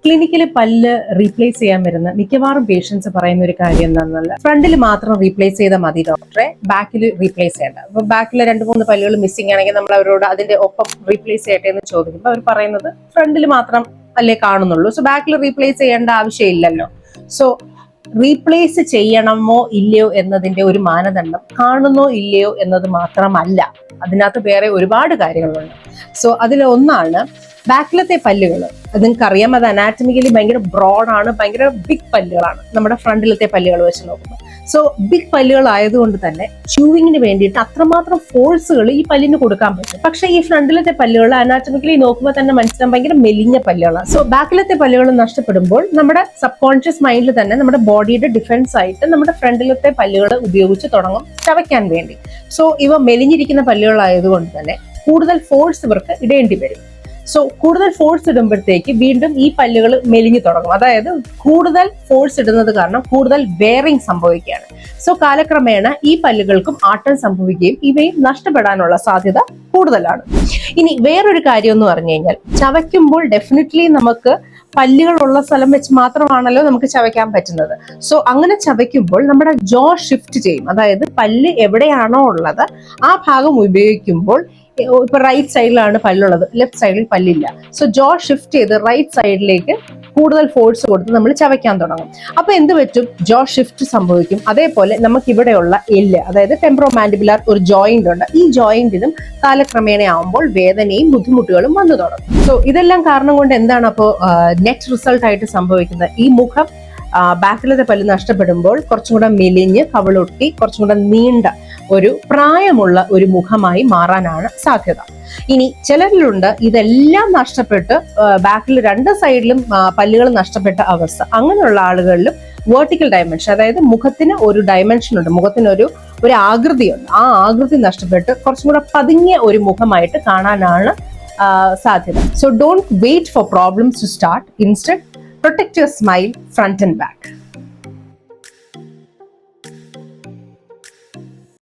ക്ലിനിക്കിൽ പല്ല് റീപ്ലേസ് ചെയ്യാൻ വരുന്ന മിക്കവാറും പേഷ്യൻസ് പറയുന്ന ഒരു കാര്യം എന്താണെന്നല്ല, ഫ്രണ്ടിൽ മാത്രം റീപ്ലേസ് ചെയ്താൽ മതി ഡോക്ടറെ, ബാക്കിൽ റീപ്ലേസ് ചെയ്യേണ്ട. അപ്പൊ ബാക്കിൽ 2-3 പല്ലുകൾ മിസ്സിംഗ് ആണെങ്കിൽ നമ്മൾ അവരോട് അതിന്റെ ഒപ്പം റീപ്ലേസ് ചെയ്യട്ടെ എന്ന് ചോദിക്കുമ്പോൾ അവർ പറയുന്നത് ഫ്രണ്ടിൽ മാത്രം അല്ലേ കാണുന്നുള്ളൂ, സോ ബാക്കിൽ റീപ്ലേസ് ചെയ്യേണ്ട ആവശ്യമില്ലല്ലോ. സോ റീപ്ലേസ് ചെയ്യണമോ ഇല്ലയോ എന്നതിന്റെ ഒരു മാനദണ്ഡം കാണുന്നോ ഇല്ലയോ എന്നത് മാത്രമല്ല, അതിനകത്ത് വേറെ ഒരുപാട് കാര്യങ്ങളുണ്ട്. സോ അതിലൊന്നാണ് ബാക്കിലത്തെ പല്ലുകൾ. നിങ്ങൾക്ക് അറിയാം, അത് അനാറ്റമിക്കലി ഭയങ്കര ബ്രോഡാണ്, ഭയങ്കര ബിഗ് പല്ലുകളാണ് നമ്മുടെ ഫ്രണ്ടിലത്തെ പല്ലുകൾ വെച്ച് നോക്കുമ്പോൾ. സോ ബിഗ് പല്ലുകൾ ആയതുകൊണ്ട് തന്നെ ച്യൂവിങ്ങിന് വേണ്ടിയിട്ട് അത്രമാത്രം ഫോഴ്സുകൾ ഈ പല്ലിന് കൊടുക്കാൻ പറ്റും. പക്ഷെ ഈ ഫ്രണ്ടിലത്തെ പല്ലുകൾ അനാറ്റമിക്കലി നോക്കുമ്പോൾ തന്നെ മനസ്സിലാവും ഭയങ്കര മെലിഞ്ഞ പല്ലുകളാണ്. സോ ബാക്കിലത്തെ പല്ലുകൾ നഷ്ടപ്പെടുമ്പോൾ നമ്മുടെ സബ് കോൺഷ്യസ് മൈൻഡിൽ തന്നെ നമ്മുടെ ബോഡിയുടെ ഡിഫൻസ് ആയിട്ട് നമ്മുടെ ഫ്രണ്ടിലത്തെ പല്ലുകൾ ഉപയോഗിച്ച് തുടങ്ങും ചവയ്ക്കാൻ വേണ്ടി. സോ ഇവ മെലിഞ്ഞിരിക്കുന്ന പല്ലുകളായതുകൊണ്ട് തന്നെ കൂടുതൽ ഫോഴ്സ് ഇവർക്ക് ഇടേണ്ടി വരും. സോ കൂടുതൽ ഫോഴ്സ് ഇടുമ്പോഴത്തേക്ക് വീണ്ടും ഈ പല്ലുകൾ മെലിഞ്ഞു തുടങ്ങും. അതായത് കൂടുതൽ ഫോഴ്സ് ഇടുന്നത് കാരണം കൂടുതൽ വെയറിംഗ് സംഭവിക്കുകയാണ്. സോ കാലക്രമേണ ഈ പല്ലുകൾക്കും ആട്ടം സംഭവിക്കുകയും ഇവയും നഷ്ടപ്പെടാനുള്ള സാധ്യത കൂടുതലാണ്. ഇനി വേറൊരു കാര്യം എന്ന് പറഞ്ഞു കഴിഞ്ഞാൽ, ചവയ്ക്കുമ്പോൾ ഡെഫിനറ്റ്ലി നമുക്ക് പല്ലുകളുള്ള സ്ഥലം വെച്ച് മാത്രമാണല്ലോ നമുക്ക് ചവയ്ക്കാൻ പറ്റുന്നത്. സോ അങ്ങനെ ചവയ്ക്കുമ്പോൾ നമ്മുടെ ജോ ഷിഫ്റ്റ് ചെയ്യും. അതായത് പല്ല് എവിടെയാണോ ഉള്ളത് ആ ഭാഗം ഉപയോഗിക്കുമ്പോൾ, ഇപ്പൊ റൈറ്റ് സൈഡിലാണ് പല്ലുള്ളത്, ലെഫ്റ്റ് സൈഡിൽ പല്ലില്ല. സോ ജോ ഷിഫ്റ്റ് ചെയ്ത് റൈറ്റ് സൈഡിലേക്ക് കൂടുതൽ ഫോഴ്സ് കൊടുത്ത് നമ്മൾ ചവയ്ക്കാൻ തുടങ്ങും. അപ്പൊ എന്ത് പറ്റും? ജോ ഷിഫ്റ്റ് സംഭവിക്കും. അതേപോലെ നമുക്ക് ഇവിടെയുള്ള എല്ല്, അതായത് ടെമ്പറോമാൻഡിബുലാർ ഒരു ജോയിന്റ് ഉണ്ട്, ഈ ജോയിന്റിനും കാലക്രമേണ ആവുമ്പോൾ വേദനയും ബുദ്ധിമുട്ടുകളും വന്നു തുടങ്ങും. സോ ഇതെല്ലാം കാരണം കൊണ്ട് എന്താണ് അപ്പോൾ നെറ്റ് റിസൾട്ട് ആയിട്ട് സംഭവിക്കുന്നത്? ഈ മുഖം ബാക്കിലത്തെ പല്ല് നഷ്ടപ്പെടുമ്പോൾ കുറച്ചും കൂടെ മെലിഞ്ഞ് കവിളൊട്ടി കുറച്ചും കൂടെ നീണ്ട ഒരു പ്രായമുള്ള ഒരു മുഖമായി മാറാനാണ് സാധ്യത. ഇനി ചിലരിലുണ്ട് ഇതെല്ലാം നഷ്ടപ്പെട്ട് ബാക്കിൽ 2 സൈഡിലും പല്ലുകൾ നഷ്ടപ്പെട്ട അവസ്ഥ. അങ്ങനെയുള്ള ആളുകളിലും വെർട്ടിക്കൽ ഡയമെൻഷൻ, അതായത് മുഖത്തിന് ഒരു ഡയമെൻഷൻ ഉണ്ട്, മുഖത്തിന് ഒരു ആകൃതിയുണ്ട്, ആ ആകൃതി നഷ്ടപ്പെട്ട് കുറച്ചും കൂടെ പതുങ്ങിയ ഒരു മുഖമായിട്ട് കാണാനാണ് സാധ്യത. So don't wait for problems to start. Instead protect your smile front and back.